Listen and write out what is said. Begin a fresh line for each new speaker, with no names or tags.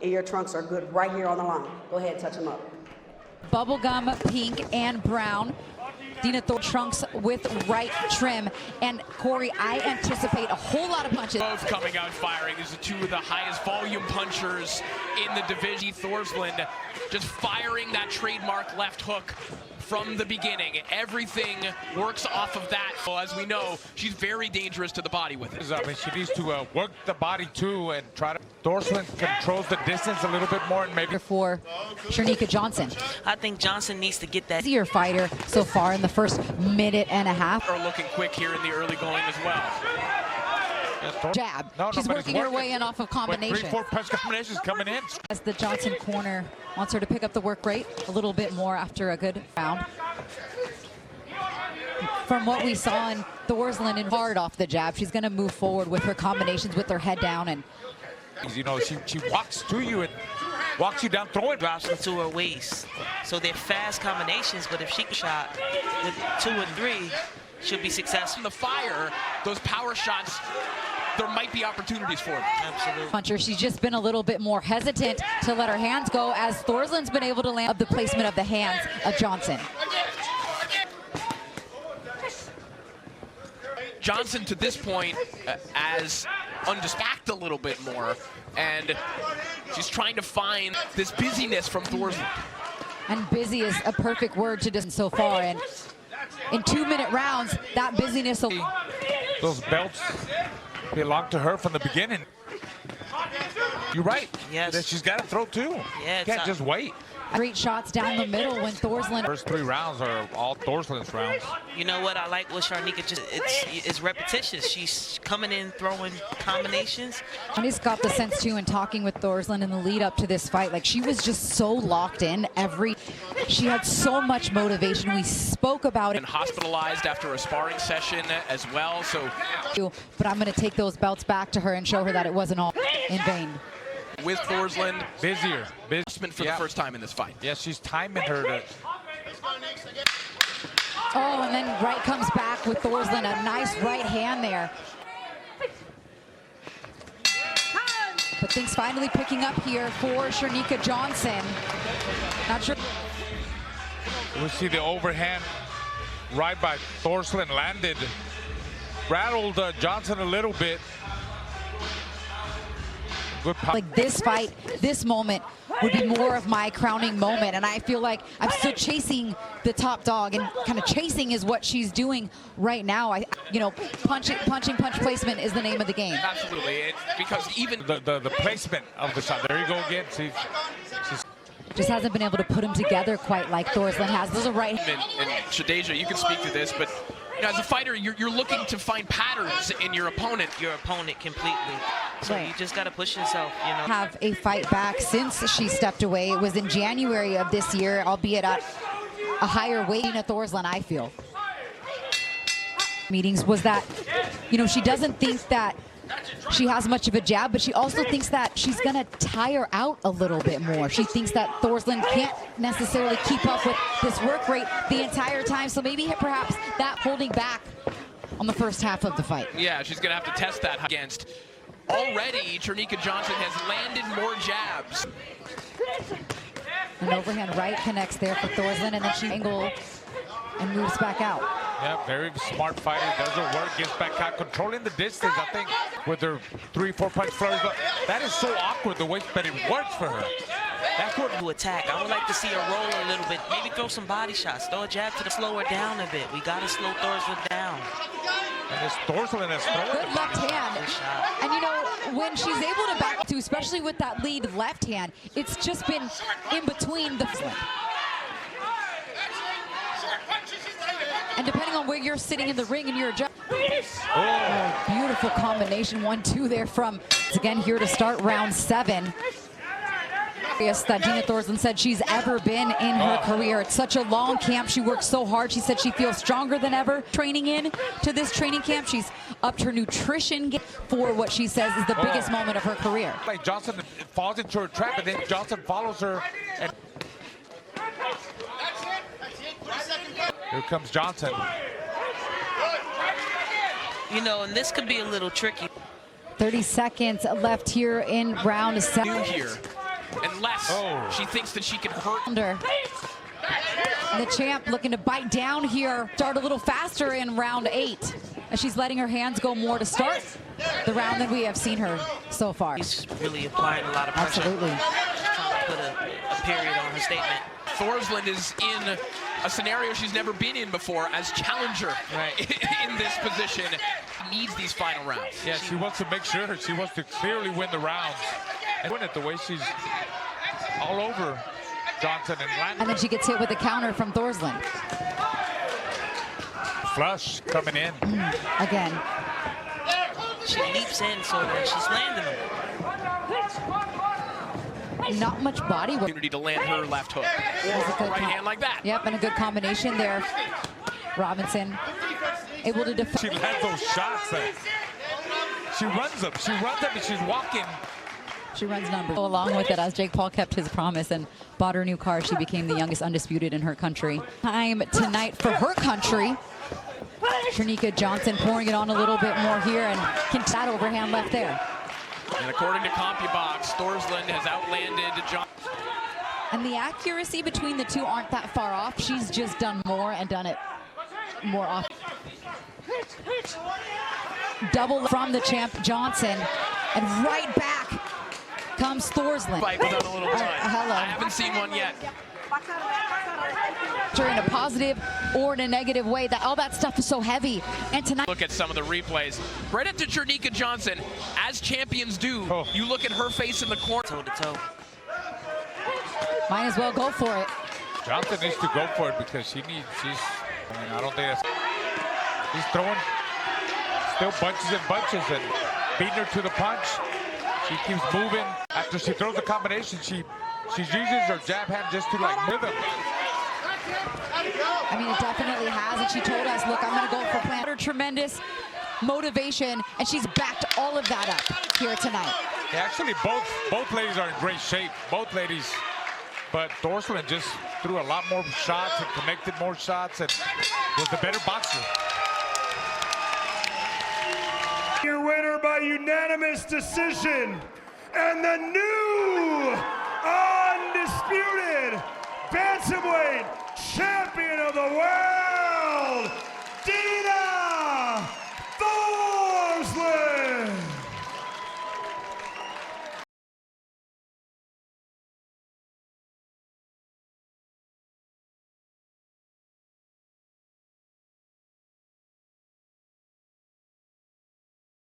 and your trunks are good right here on the line. Go ahead and touch them up.
Bubblegum pink and brown. Dina Thorslund trunks with right trim. And Corey, I anticipate a whole lot of punches.
Both coming out firing. These are two of the highest volume punchers in the division. Thorslund just firing that trademark left hook from the beginning. Everything works off of that. So as we know, she's very dangerous to the body with it.
I mean, she needs to work the body too and try to. Thorslund controls the distance a little bit more and maybe.
For Cherneka Johnson.
I think Johnson needs to get that.
Easier fighter so far in the first minute and a half.
Are looking quick here in the early going as well.
Jab. She's working her way in off of combinations.
3-4 punch combinations coming in.
As the Johnson corner wants her to pick up the work rate a little bit more after a good round. From what we saw in Thorslund and hard off the jab, she's going to move forward with her combinations with her head down. And
you know, she walks to you and walks you down, throwing
drops into her waist. So they're fast combinations, but if she can shot with 2 and 3, she'll be successful.
In the fire, those power shots, there might be opportunities for them.
Absolutely.
Puncher, she's just been a little bit more hesitant to let her hands go as Thorslund's been able to land the placement of the hands of Johnson.
Johnson to this point as undisputed a little bit more, and she's trying to find this busyness from Thorslund.
And busy is a perfect word to do so far. And in 2-minute rounds, that busyness.
Those belts belong to her from the beginning. You're right.
Yes.
She's got to throw too.
Yeah,
Can't just wait.
Great shots down the middle when Thorslund.
First 3 rounds are all Thorslund's rounds.
You know what I like with Cherneka? Just it's repetitious. She's coming in throwing combinations.
I just got the sense too in talking with Thorslund in the lead up to this fight, like she was just so locked in. She had so much motivation. We spoke about it.
And hospitalized after a sparring session as well. So,
but I'm going to take those belts back to her and show her that it wasn't all in vain.
With Thorslund,
busier
for the first time in this fight.
Yeah, she's timing her to.
Oh, and then right comes back with Thorslund, a nice right hand there. But things finally picking up here for Cherneka Johnson. Not sure.
We see the overhand right by Thorslund landed. Rattled Johnson a little bit. Good pop.
Like this fight, this moment would be more of my crowning moment, and I feel like I'm still chasing the top dog, and kind of chasing is what she's doing right now. You know, punch placement is the name of the game.
Absolutely, because even
the placement of the shot. There you go again. See,
just hasn't been able to put them together quite like Thorslund has. Those are right.
And Shadeja, you can speak to this, but you know, as a fighter, you're looking to find patterns in your opponent.
Your opponent completely. So you just got to push yourself, you know.
Have a fight back since she stepped away. It was in January of this year, albeit at a higher weight. Dina Thorslund, I feel. Meetings was that, you know, she doesn't think that she has much of a jab, but she also thinks that she's going to tire out a little bit more. She thinks that Thorslund can't necessarily keep up with this work rate the entire time, so maybe perhaps that holding back on the first half of the fight.
Yeah, she's going to have to test that against. Already, Cherneka Johnson has landed more jabs.
An overhand right connects there for Thorslund, and then she angles and moves back out.
Yeah, very smart fighter. Does her work, gets back out, controlling the distance. I think with her 3-4 punch flurries, that is so awkward the way, but it works for her.
That's what to attack. I would like to see her roll a little bit. Maybe throw some body shots. Throw a jab to slow her down a bit. We got to slow Thorslund down.
And this Thorslund is throwing
good left hand. And you know, when she's able to back to, especially with that lead left hand, it's just been in between the. And depending on where you're sitting in the ring and you're adjusting. Oh, beautiful combination, 1-2 there from, again, here to start round 7. That Dina Thorslund said she's ever been in her career. It's such a long camp. She works so hard. She said she feels stronger than ever training in to this training camp. She's upped her nutrition for what she says is the biggest moment of her career.
Like Johnson falls into her trap, and then Johnson follows her. And here comes Johnson.
You know, and this could be a little tricky.
30 seconds left here in round 7.
Here unless she thinks that she can hurt.
And the champ looking to bite down here, start a little faster in round 8, as she's letting her hands go more to start the round than we have seen her so far.
She's really applying a lot of pressure.
Absolutely.
Trying to put a period on her statement.
Thorslund is in a scenario she's never been in before as challenger in this position. Needs these final rounds.
Yeah, she wants to make sure. She wants to clearly win the rounds. And win it the way she's all over Johnson and landing.
And then she gets hit with a counter from Thorslund.
Flush coming in.
Again.
She leaps in, so she's landing them.
Not much body work.
Opportunity to land her left hook. Right hand like that.
Yep, and a good combination there. Robinson able to defend.
She lands those shots. She runs them. She runs them and she's walking.
She runs numbers. Along with it, as Jake Paul kept his promise and bought her new car, she became the youngest undisputed in her country. Time tonight for her country. Cherneka Johnson pouring it on a little bit more here, and that overhand left there.
And according to CompuBox, Thorslund has outlanded Johnson.
And the accuracy between the two aren't that far off. She's just done more and done it more often. Double from the champ Johnson, and right back comes Thorslund.
Fight without a little time.
Hello.
I haven't seen one yet.
In a positive or in a negative way, that all that stuff is so heavy. And tonight,
look at some of the replays. Credit to Cherneka Johnson, as champions do. You look at her face in the corner.
Toe to toe.
Might as well go for it.
Johnson needs to go for it because she's, I mean, I don't think that's, she's throwing still bunches and bunches and beating her to the punch. She keeps moving. After she throws the combination, she uses her jab hand just to like rhythm.
I mean, it definitely has, and she told us, look, I'm gonna go for plan. Her tremendous motivation, and she's backed all of that up here tonight.
Yeah, actually, both ladies are in great shape, both ladies. But Thorslund just threw a lot more shots and connected more shots and was the better boxer.
Your winner by unanimous decision, and the new undisputed bantamweight champion of the world.